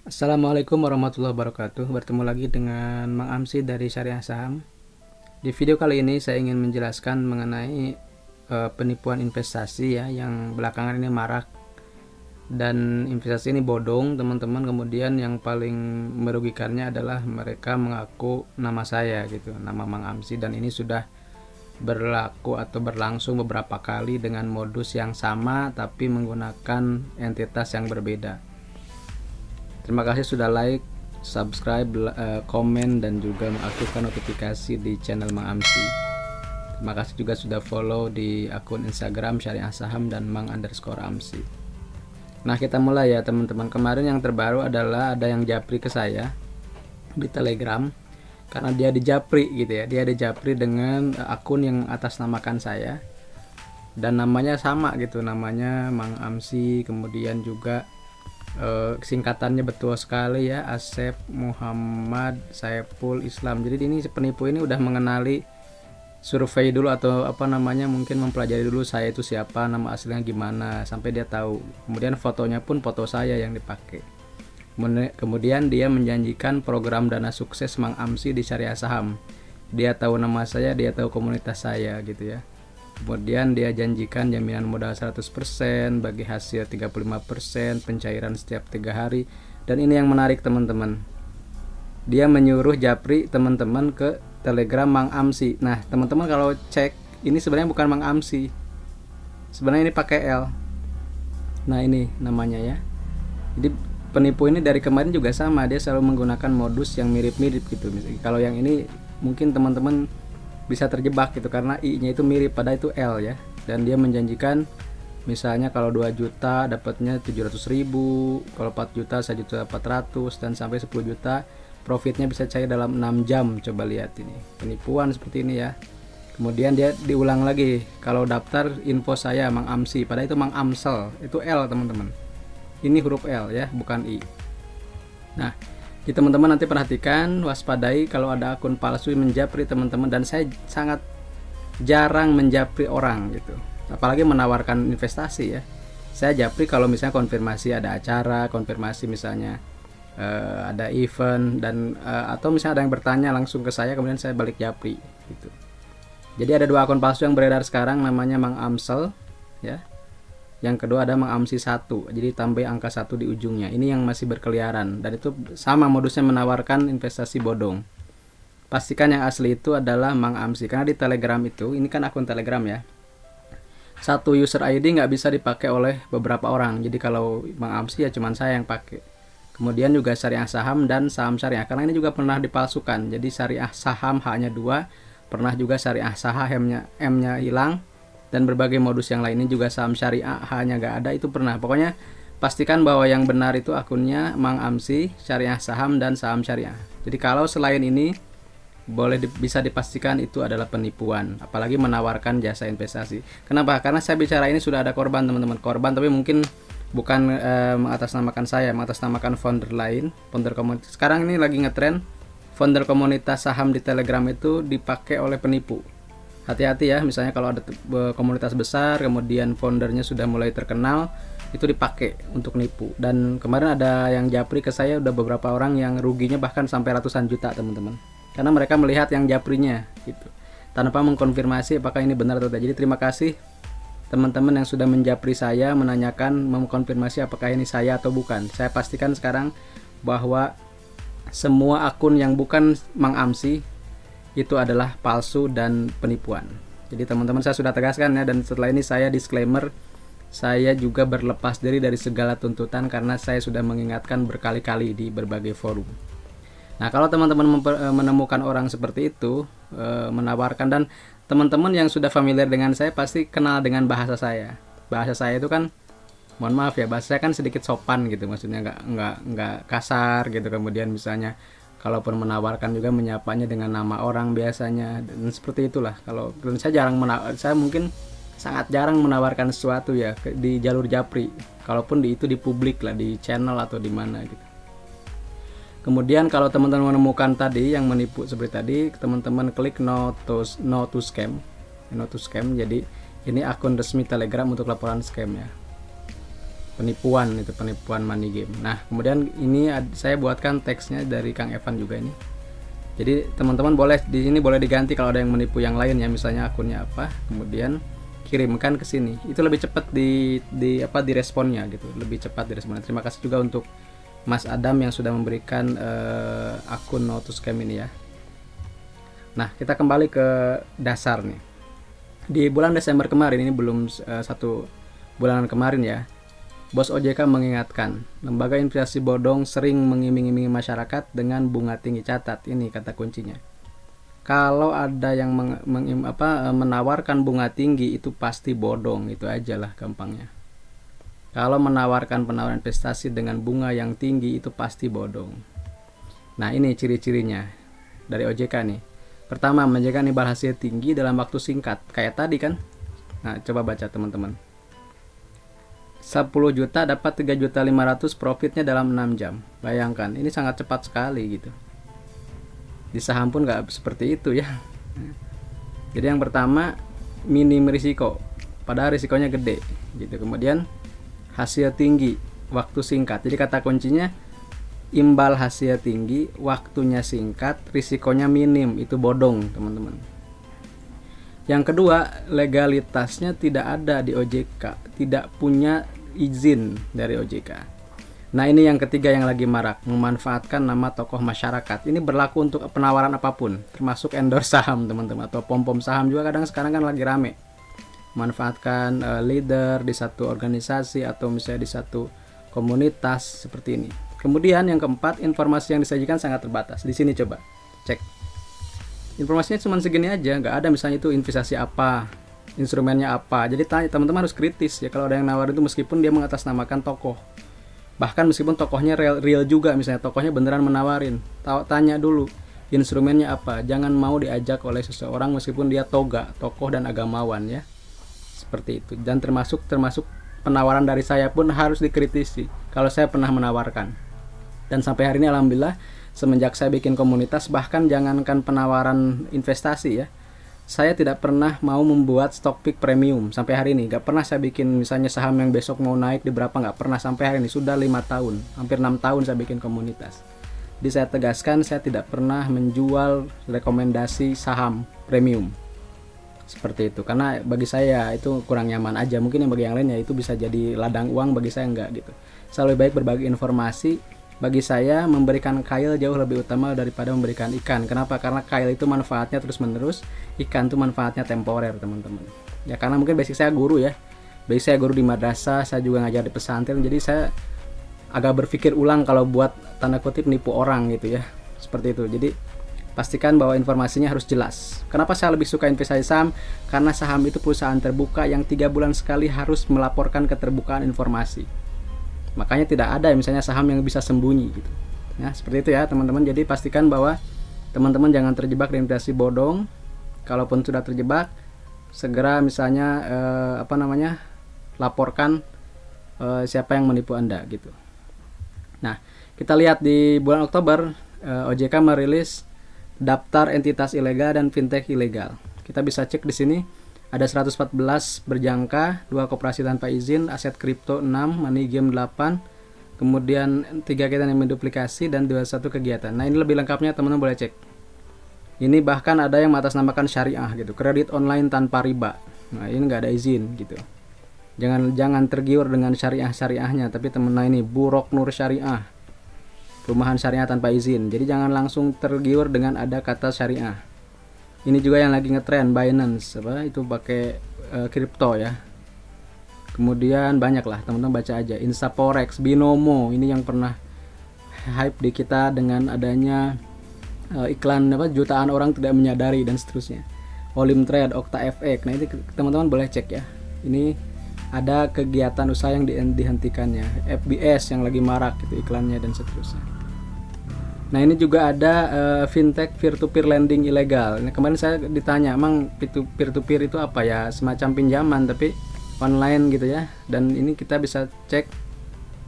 Assalamualaikum warahmatullahi wabarakatuh. Bertemu lagi dengan Mang Amsi dari Syariah Saham. Di video kali ini saya ingin menjelaskan mengenai penipuan investasi ya yang belakangan ini marak, dan investasi ini bodong teman-teman. Kemudian yang paling merugikannya adalah mereka mengaku nama saya gitu, nama Mang Amsi, dan ini sudah berlaku atau berlangsung beberapa kali dengan modus yang sama tapi menggunakan entitas yang berbeda. Terima kasih sudah like, subscribe, komen, dan juga mengaktifkan notifikasi di channel Mang Amsi. Terima kasih juga sudah follow di akun Instagram Syariah Saham dan Mang_Amsi. Nah, kita mulai ya teman-teman. Kemarin yang terbaru adalah ada yang japri ke saya di Telegram karena dia dijapri gitu ya. Dia dijapri dengan akun yang atasnamakan saya dan namanya sama gitu, namanya Mang Amsi. Kemudian juga singkatannya betul sekali ya, Asep Muhammad Saiful Islam. Jadi ini penipu ini udah mengenali, survei dulu atau apa namanya, mungkin mempelajari dulu saya itu siapa, nama aslinya gimana, sampai dia tahu. Kemudian fotonya pun foto saya yang dipakai. Kemudian dia menjanjikan program dana sukses Mang Amsi di Syariah Saham. Dia tahu nama saya, dia tahu komunitas saya gitu ya. Kemudian dia janjikan jaminan modal 100%, bagi hasil 35%, pencairan setiap 3 hari. Dan ini yang menarik teman-teman, dia menyuruh japri teman-teman ke Telegram Mang Amsi. Nah teman-teman kalau cek, ini sebenarnya bukan Mang Amsi, sebenarnya ini pakai L. Nah ini namanya ya. Jadi penipu ini dari kemarin juga sama, dia selalu menggunakan modus yang mirip-mirip gitu. Misalnya, kalau yang ini mungkin teman-teman bisa terjebak gitu karena I-nya itu mirip, pada itu L ya. Dan dia menjanjikan misalnya kalau 2 juta dapatnya 700.000, kalau 4 juta 1.400.000, dan sampai 10 juta profitnya bisa cair dalam 6 jam. Coba lihat ini, penipuan seperti ini ya. Kemudian dia diulang lagi, kalau daftar info saya Mang Amsi, pada itu Mang Amsel, itu L teman-teman. Ini huruf L ya, bukan I. Nah, jadi teman-teman nanti perhatikan, waspadai kalau ada akun palsu menjapri teman-teman. Dan saya sangat jarang menjapri orang gitu, apalagi menawarkan investasi ya. Saya japri kalau misalnya konfirmasi ada acara, konfirmasi misalnya ada event, dan atau misalnya ada yang bertanya langsung ke saya, kemudian saya balik japri gitu. Jadi ada 2 akun palsu yang beredar sekarang, namanya Mang Amsel ya. Yang kedua ada Mang Amsi 1, jadi tambah angka 1 di ujungnya. Ini yang masih berkeliaran, dan itu sama modusnya, menawarkan investasi bodong. Pastikan yang asli itu adalah Mang Amsi, karena di Telegram itu, ini kan akun Telegram ya, satu user ID nggak bisa dipakai oleh beberapa orang. Jadi kalau Mang Amsi ya cuman saya yang pakai. Kemudian juga Syariah Saham dan Saham Syariah, karena ini juga pernah dipalsukan. Jadi Syariah Saham hanya 2, pernah juga Syariah Saham M-nya hilang, dan berbagai modus yang lainnya juga. Saham Syariah hanya gak ada, itu pernah. Pokoknya pastikan bahwa yang benar itu akunnya Mang Amsi, Syariah Saham, dan Saham Syariah. Jadi kalau selain ini bisa dipastikan itu adalah penipuan, apalagi menawarkan jasa investasi. Kenapa? Karena saya bicara ini sudah ada korban teman-teman, korban tapi mungkin bukan mengatasnamakan saya, mengatasnamakan founder lain, founder komunitas. Sekarang ini lagi ngetrend founder komunitas saham di Telegram itu dipakai oleh penipu. Hati-hati ya, misalnya kalau ada komunitas besar kemudian foundernya sudah mulai terkenal, itu dipakai untuk nipu. Dan kemarin ada yang japri ke saya, udah beberapa orang yang ruginya bahkan sampai ratusan juta teman-teman, karena mereka melihat yang japrinya gitu, tanpa mengkonfirmasi apakah ini benar atau tidak. Jadi terima kasih teman-teman yang sudah menjapri saya, menanyakan, mengkonfirmasi apakah ini saya atau bukan. Saya pastikan sekarang bahwa semua akun yang bukan Mang Amsi itu adalah palsu dan penipuan. Jadi teman-teman, saya sudah tegaskan ya, dan setelah ini saya disclaimer, saya juga berlepas diri dari segala tuntutan karena saya sudah mengingatkan berkali-kali di berbagai forum. Nah, kalau teman-teman menemukan orang seperti itu menawarkan, dan teman-teman yang sudah familiar dengan saya pasti kenal dengan bahasa saya. Bahasa saya itu kan, mohon maaf ya, bahasa saya kan sedikit sopan gitu, maksudnya nggak kasar gitu. Kemudian misalnya kalaupun menawarkan juga menyapanya dengan nama orang biasanya, dan seperti itulah. Kalau saya saya mungkin sangat jarang menawarkan sesuatu ya di jalur japri, kalaupun itu di publik lah, di channel atau di mana gitu. Kemudian kalau teman-teman menemukan tadi yang menipu seperti tadi, teman-teman klik no to scam. Jadi ini akun resmi Telegram untuk laporan scam ya. penipuan, itu penipuan money game. Nah, kemudian ini saya buatkan teksnya dari Kang Evan juga ini. Jadi teman-teman boleh di sini boleh diganti kalau ada yang menipu yang lain ya, misalnya akunnya apa, kemudian kirimkan ke sini. Itu lebih cepat di responnya gitu, lebih cepat di responnya. Terima kasih juga untuk Mas Adam yang sudah memberikan akun How to Scam ini ya. Nah, kita kembali ke dasar nih. Di bulan Desember kemarin, ini belum 1 bulanan kemarin ya, Bos OJK mengingatkan, lembaga investasi bodong sering mengiming-imingi masyarakat dengan bunga tinggi. Catat, ini kata kuncinya. Kalau ada yang menawarkan bunga tinggi, itu pasti bodong. Itu aja lah gampangnya. Kalau menawarkan penawaran investasi dengan bunga yang tinggi, itu pasti bodong. Nah, ini ciri-cirinya dari OJK nih. Pertama, menjaga imbal hasil tinggi dalam waktu singkat. Kayak tadi kan. Nah, coba baca teman-teman. 10 juta dapat 3.500.000 profitnya dalam 6 jam. Bayangkan, ini sangat cepat sekali gitu. Di saham pun nggak seperti itu ya. Jadi yang pertama, minim risiko, padahal risikonya gede gitu. Kemudian hasil tinggi, waktu singkat. Jadi kata kuncinya, imbal hasil tinggi, waktunya singkat, risikonya minim. Itu bodong teman-teman. Yang kedua, legalitasnya tidak ada di OJK, tidak punya izin dari OJK. Nah, ini yang ketiga yang lagi marak, memanfaatkan nama tokoh masyarakat. Ini berlaku untuk penawaran apapun, termasuk endorse saham teman-teman, atau pom-pom saham juga kadang sekarang kan lagi rame. Manfaatkan leader di satu organisasi atau misalnya di satu komunitas seperti ini. Kemudian yang keempat, informasi yang disajikan sangat terbatas. Di sini coba cek. Informasinya cuma segini aja, nggak ada misalnya itu investasi apa, instrumennya apa. Jadi teman-teman harus kritis ya kalau ada yang nawarin itu, meskipun dia mengatasnamakan tokoh, bahkan meskipun tokohnya real juga, misalnya tokohnya beneran menawarin, tanya dulu instrumennya apa. Jangan mau diajak oleh seseorang meskipun dia tokoh dan agamawan ya, seperti itu. Dan termasuk penawaran dari saya pun harus dikritisi kalau saya pernah menawarkan. Dan sampai hari ini alhamdulillah, semenjak saya bikin komunitas, bahkan jangankan penawaran investasi ya, saya tidak pernah mau membuat stock pick premium sampai hari ini. Gak pernah saya bikin misalnya saham yang besok mau naik di berapa, gak pernah sampai hari ini. Sudah 5 tahun, hampir 6 tahun saya bikin komunitas. Jadi saya tegaskan, saya tidak pernah menjual rekomendasi saham premium seperti itu, karena bagi saya itu kurang nyaman aja. Mungkin yang bagi yang lain ya itu bisa jadi ladang uang, bagi saya enggak gitu. Saya lebih baik berbagi informasi. Bagi saya, memberikan kail jauh lebih utama daripada memberikan ikan. Kenapa? Karena kail itu manfaatnya terus menerus, ikan itu manfaatnya temporer teman-teman. Ya karena mungkin basic saya guru ya, basic saya guru di madrasah, saya juga ngajar di pesantren, jadi saya agak berpikir ulang kalau buat tanda kutip nipu orang gitu ya, seperti itu. Jadi pastikan bahwa informasinya harus jelas. Kenapa saya lebih suka investasi saham? Karena saham itu perusahaan terbuka yang 3 bulan sekali harus melaporkan keterbukaan informasi. Makanya tidak ada misalnya saham yang bisa sembunyi gitu. Ya, seperti itu ya teman-teman. Jadi pastikan bahwa teman-teman jangan terjebak di investasi bodong. Kalaupun sudah terjebak, segera misalnya laporkan siapa yang menipu Anda gitu. Nah, kita lihat di bulan Oktober OJK merilis daftar entitas ilegal dan fintech ilegal. Kita bisa cek di sini. Ada 114 berjangka, 2 koperasi tanpa izin, aset kripto 6, money game 8, kemudian 3 kegiatan yang menduplikasi, dan 21 kegiatan. Nah, ini lebih lengkapnya teman-teman boleh cek. Ini bahkan ada yang mengatasnamakan syariah gitu, kredit online tanpa riba. Nah, ini nggak ada izin gitu. Jangan tergiur dengan syariahnya, tapi teman-teman ini Burok Nur Syariah, perumahan syariah tanpa izin. Jadi jangan langsung tergiur dengan ada kata syariah. Ini juga yang lagi ngetren, Binance itu pakai kripto ya. Kemudian banyak lah teman-teman baca aja, Instaforex, Binomo, ini yang pernah hype di kita dengan adanya iklan jutaan orang tidak menyadari dan seterusnya. Olim Trade, Okta FX. Nah, ini teman-teman boleh cek ya. Ini ada kegiatan usaha yang dihentikannya, FBS yang lagi marak gitu iklannya dan seterusnya. Nah, ini juga ada fintech peer-to-peer lending ilegal. Nah, kemarin saya ditanya, emang peer-to-peer itu apa ya? Semacam pinjaman tapi online gitu ya. Dan ini kita bisa cek,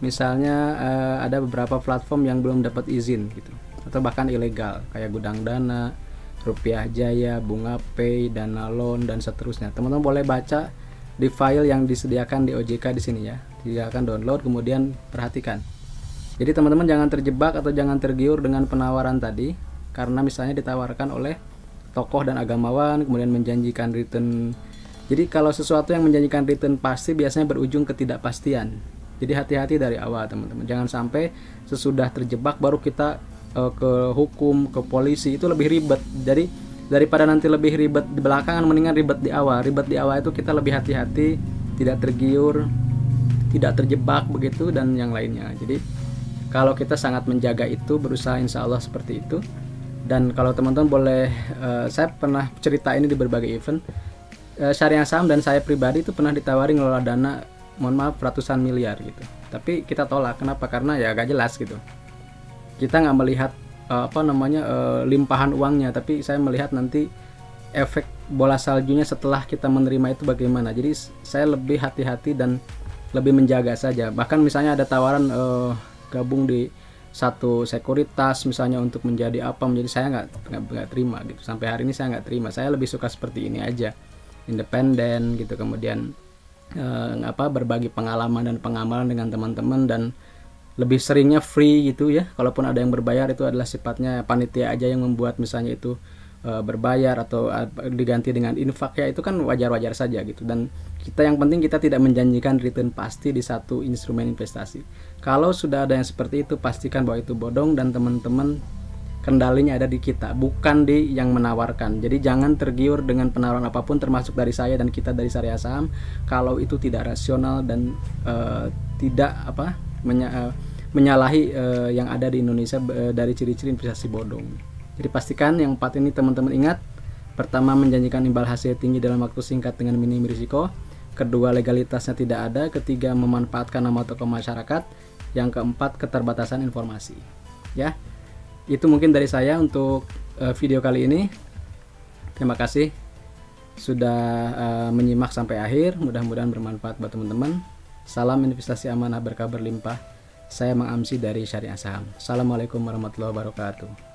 misalnya ada beberapa platform yang belum dapat izin gitu, atau bahkan ilegal, kayak Gudang Dana, Rupiah Jaya, Bunga Pay, Dana Loan dan seterusnya. Teman-teman boleh baca di file yang disediakan di OJK di sini ya. Silakan download, kemudian perhatikan. Jadi teman-teman jangan terjebak atau jangan tergiur dengan penawaran tadi, karena misalnya ditawarkan oleh tokoh dan agamawan kemudian menjanjikan return. Jadi kalau sesuatu yang menjanjikan return pasti biasanya berujung ketidakpastian. Jadi hati-hati dari awal teman-teman, jangan sampai sesudah terjebak baru kita ke hukum, ke polisi, itu lebih ribet. Jadi daripada nanti lebih ribet di belakangan, mendingan ribet di awal. Ribet di awal itu kita lebih hati-hati, tidak tergiur, tidak terjebak begitu, dan yang lainnya. Jadi kalau kita sangat menjaga itu, berusaha insya Allah seperti itu. Dan kalau teman-teman boleh, saya pernah cerita ini di berbagai event, Syariah Saham dan saya pribadi itu pernah ditawari ngelola dana, mohon maaf, ratusan miliar gitu. Tapi kita tolak. Kenapa? Karena ya gak jelas gitu. Kita nggak melihat limpahan uangnya, tapi saya melihat nanti efek bola saljunya setelah kita menerima itu bagaimana. Jadi saya lebih hati-hati dan lebih menjaga saja. Bahkan misalnya ada tawaran gabung di satu sekuritas misalnya untuk menjadi apa, saya nggak terima gitu. Sampai hari ini saya nggak terima. Saya lebih suka seperti ini aja, independen gitu. Kemudian berbagi pengalaman dan pengamalan dengan teman-teman, dan lebih seringnya free gitu ya. Kalaupun ada yang berbayar itu adalah sifatnya panitia aja yang membuat, misalnya itu berbayar atau diganti dengan infak, ya itu kan wajar-wajar saja gitu. Dan kita yang penting kita tidak menjanjikan return pasti di satu instrumen investasi. Kalau sudah ada yang seperti itu, pastikan bahwa itu bodong, dan teman-teman kendalinya ada di kita, bukan di yang menawarkan. Jadi jangan tergiur dengan penawaran apapun, termasuk dari saya dan kita dari Syariah Saham, kalau itu tidak rasional dan tidak menyalahi yang ada di Indonesia dari ciri-ciri investasi bodong. Jadi pastikan yang 4 ini teman-teman ingat. Pertama, menjanjikan imbal hasil tinggi dalam waktu singkat dengan minim risiko. Kedua, legalitasnya tidak ada. Ketiga, memanfaatkan nama tokoh masyarakat. Yang keempat, keterbatasan informasi. Ya, itu mungkin dari saya untuk video kali ini. Terima kasih sudah menyimak sampai akhir. Mudah-mudahan bermanfaat buat teman-teman. Salam investasi amanah, berkah berlimpah. Saya Mang Amsi dari Syariah Saham. Assalamualaikum warahmatullahi wabarakatuh.